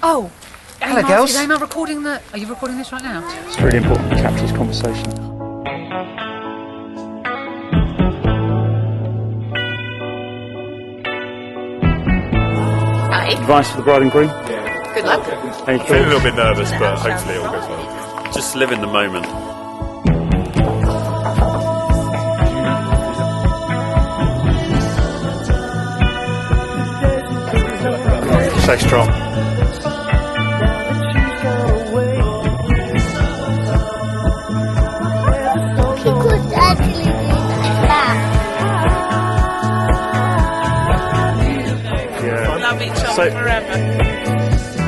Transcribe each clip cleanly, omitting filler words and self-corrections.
Oh, hello, girls. Is Emma recording the? Are you recording this right now? It's really important to capture this conversation. Hi. Advice for the bride and groom? Good luck. Any I feel a little bit nervous, but hopefully it all goes well. Just live in the moment. Stay strong. She could actually do that. Yeah. Love each other So- forever.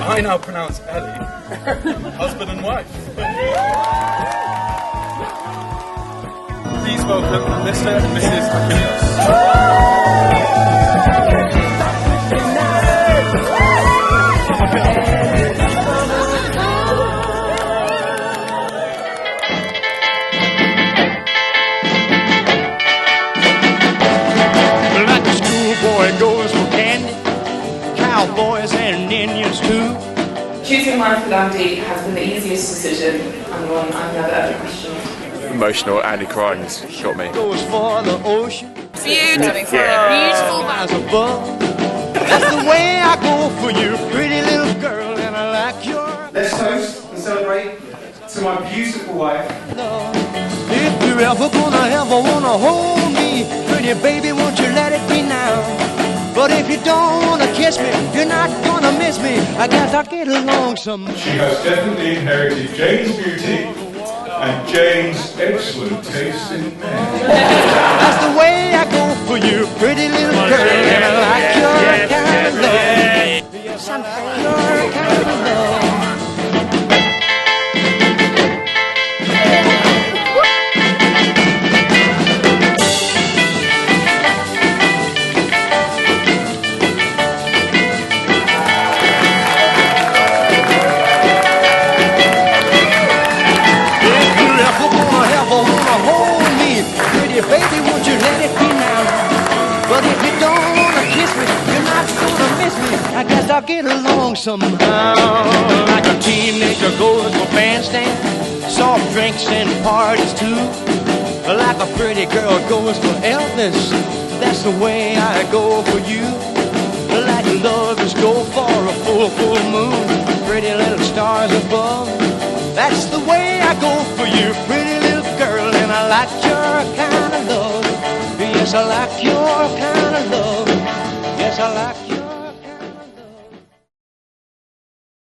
I now pronounce Ellie husband and wife. Please welcome Mr. and Mrs. Achilles. Like a schoolboy goes for candy, cowboys and Indians too. Choosing Michael Lundy has been the easiest decision and one I've never ever questioned. Emotional, Andy crying has got me. Goes for the ocean, Beautiful. Yeah. Beautiful. rise above. That's the way I go for you, pretty little girl, and I like your Let's toast and celebrate to my beautiful wife. love. If you're ever gonna ever wanna hold me, pretty baby, won't you let it be now? But if you don't wanna kiss me, you're not gonna miss me. I guess I'll get along somehow. She has definitely inherited Jane's beauty and Jane's excellent taste in men. That's the way I go for you, pretty little girl, and I like your kind of love. Yes, I like your kind of love. If you ever wanna hold me, pretty baby, won't you let it be now? But if you don't wanna kiss me, you're not gonna miss me. I guess I'll get along somehow. Like a teenager goes for bandstand, soft drinks and parties too. Like a pretty girl goes for Elvis, that's the way I go for you. Like lovers go for a full moon, pretty little stars above. That's the way I go for you, pretty little girl, and I like your kind of love. Yes, I like your kind of love. Yes, I like your